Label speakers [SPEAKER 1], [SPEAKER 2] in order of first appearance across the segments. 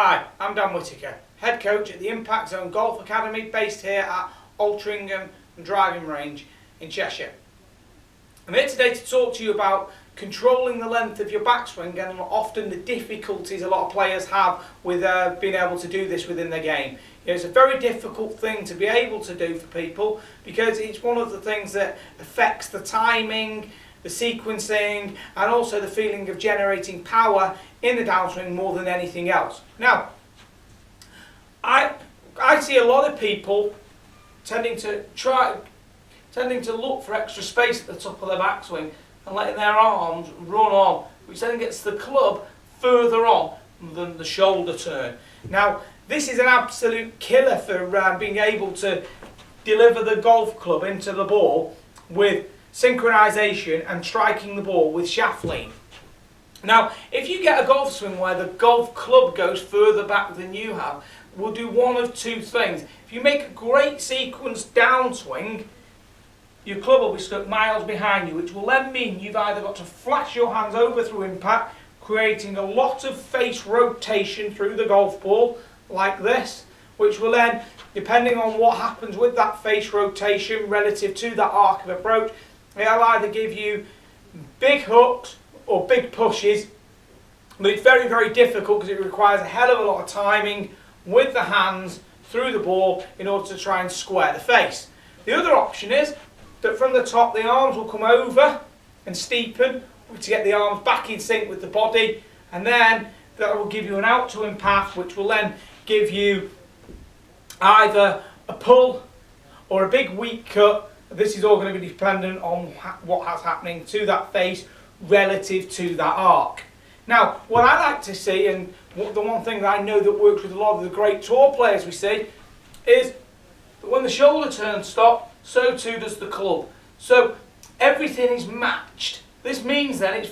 [SPEAKER 1] Hi, I'm Dan Whittaker, Head Coach at the Impact Zone Golf Academy based here at Altrincham Driving Range in Cheshire. I'm here today to talk to you about controlling the length of your backswing and often the difficulties a lot of players have with being able to do this within their game. It's a very difficult thing to be able to do for people because it's one of the things that affects the timing, the sequencing and also the feeling of generating power in the downswing more than anything else. Now, I see a lot of people tending to look for extra space at the top of their backswing and letting their arms run on, which then gets the club further on than the shoulder turn. Now, this is an absolute killer for being able to deliver the golf club into the ball with synchronization and striking the ball with shaft lean. Now, if you get a golf swing where the golf club goes further back than you have, we'll do one of two things. If you make a great sequence downswing, your club will be stuck miles behind you, which will then mean you've either got to flash your hands over through impact, creating a lot of face rotation through the golf ball, like this, which will then, depending on what happens with that face rotation relative to that arc of approach, it'll either give you big hooks or big pushes, but it's very, very difficult because it requires a hell of a lot of timing with the hands through the ball in order to try and square the face. The other option is that from the top the arms will come over and steepen to get the arms back in sync with the body, and then that will give you an out to in path, which will then give you either a pull or a big weak cut. This is all going to be dependent on what is happening to that face relative to that arc. Now, what I like to see, and the one thing that I know that works with a lot of the great tour players we see, is that when the shoulder turns stop, so too does the club. So everything is matched. This means that it's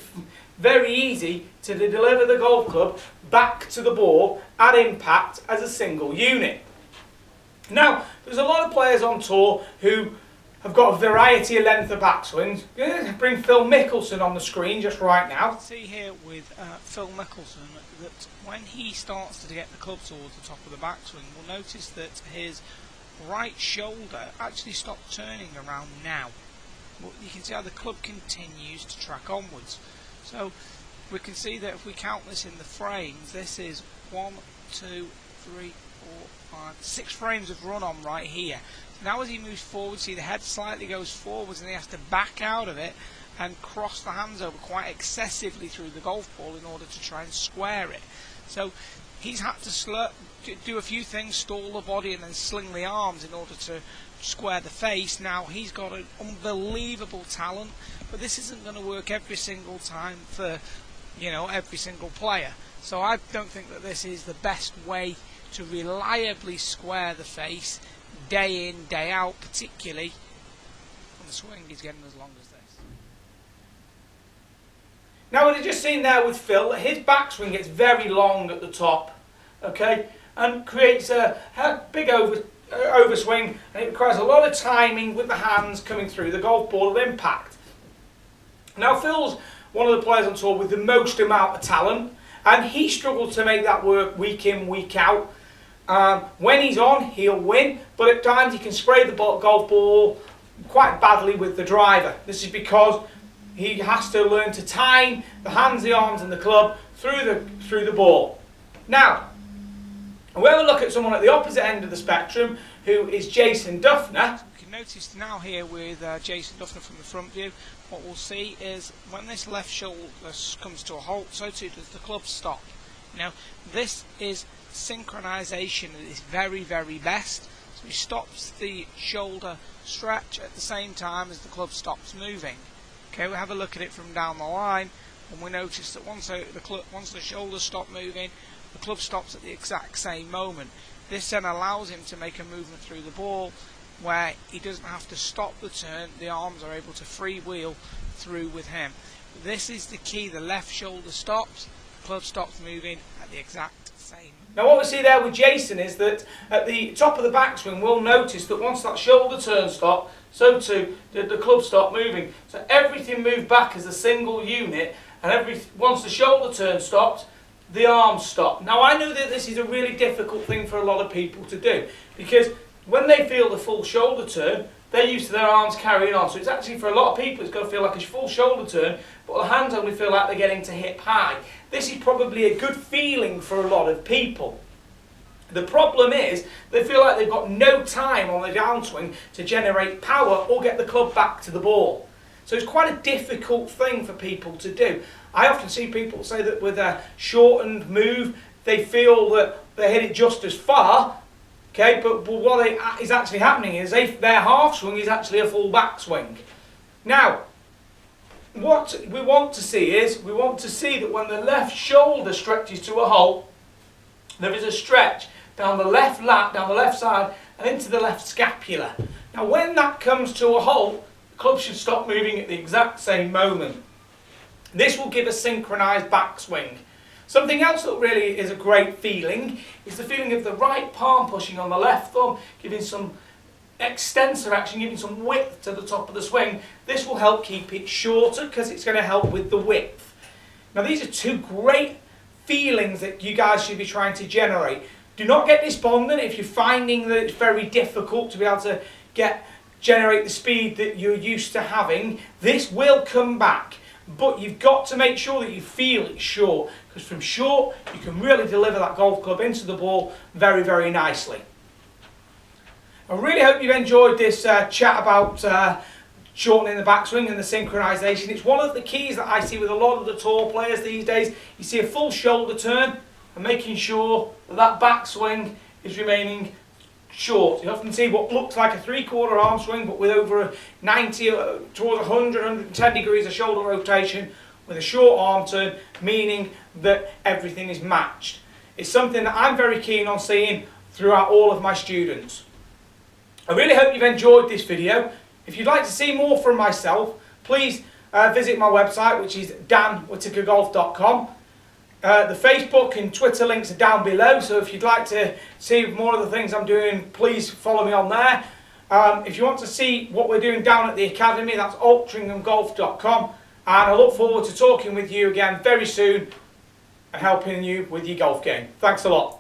[SPEAKER 1] very easy to deliver the golf club back to the ball at impact as a single unit. Now, there's a lot of players on tour who have got a variety of length of backswings. I'm going to bring Phil Mickelson on the screen just right now.
[SPEAKER 2] See here with Phil Mickelson that when he starts to get the club towards the top of the backswing, we'll notice that his right shoulder actually stopped turning around now. But you can see how the club continues to track onwards. So we can see that if we count this in the frames, this is 1, 2, 3, 4, 5, 6 frames of run on right here. Now as he moves forward, see the head slightly goes forwards and he has to back out of it and cross the hands over quite excessively through the golf ball in order to try and square it. So he's had to do a few things, stall the body and then sling the arms in order to square the face. Now he's got an unbelievable talent, but this isn't going to work every single time for, you know, every single player. So I don't think that this is the best way to reliably square the face day in, day out, particularly when the swing is getting as long as this.
[SPEAKER 1] Now, we've just seen there with Phil, his backswing gets very long at the top, okay, and creates a big overswing, and it requires a lot of timing with the hands coming through the golf ball of impact. Now, Phil's one of the players on tour with the most amount of talent, and he struggles to make that work week in, week out. When he's on, he'll win, but at times he can spray the golf ball quite badly with the driver. This is because he has to learn to time the hands, the arms and the club through the ball. Now, we have a look at someone at the opposite end of the spectrum, who is Jason Duffner.
[SPEAKER 2] You can notice now here with Jason Duffner from the front view, what we'll see is when this left shoulder comes to a halt, so too does the club stop. Now, this is synchronization at its very, very best. So he stops the shoulder stretch at the same time as the club stops moving. Okay, we'll have a look at it from down the line, and we notice that once the shoulders stop moving, the club stops at the exact same moment. This then allows him to make a movement through the ball where he doesn't have to stop the turn, the arms are able to freewheel through with him. This is the key, the left shoulder stops, the club stops moving at the exact same.
[SPEAKER 1] Now what we see there with Jason is that at the top of the backswing we'll notice that once that shoulder turn stopped, so too did the club stop moving. So everything moved back as a single unit, and once the shoulder turn stopped, the arms stop. Now I know that this is a really difficult thing for a lot of people to do, because when they feel the full shoulder turn, they're used to their arms carrying on. So it's actually, for a lot of people, it's going to feel like a full shoulder turn, but the hands only feel like they're getting to hip high. This is probably a good feeling for a lot of people. The problem is they feel like they've got no time on the downswing to generate power or get the club back to the ball. So it's quite a difficult thing for people to do. I often see people say that with a shortened move, they feel that they hit it just as far, okay, but what is actually happening is their half swing is actually a full backswing. Now, what we want to see is, we want to see that when the left shoulder stretches to a hole, there is a stretch down the left lat, down the left side, and into the left scapula. Now when that comes to a hole, the club should stop moving at the exact same moment. This will give a synchronized backswing. Something else that really is a great feeling is the feeling of the right palm pushing on the left thumb, giving some extensor action, giving some width to the top of the swing. This will help keep it shorter because it's going to help with the width. Now these are two great feelings that you guys should be trying to generate. Do not get despondent if you're finding that it's very difficult to be able to generate the speed that you're used to having. This will come back, but you've got to make sure that you feel it short, because from short you can really deliver that golf club into the ball very, very nicely. I really hope you've enjoyed this chat about shortening the backswing and the synchronization. It's one of the keys that I see with a lot of the tour players these days. You see a full shoulder turn and making sure that that backswing is remaining short. You often see what looks like a three-quarter arm swing, but with over a 90 towards 100, 110 degrees of shoulder rotation with a short arm turn, meaning that everything is matched. It's something that I'm very keen on seeing throughout all of my students. I really hope you've enjoyed this video. If you'd like to see more from myself, please visit my website, which is danwhitackergolf.com. The Facebook and Twitter links are down below, so if you'd like to see more of the things I'm doing, please follow me on there. If you want to see what we're doing down at the academy, that's altringamgolf.com, and I look forward to talking with you again very soon and helping you with your golf game. Thanks a lot.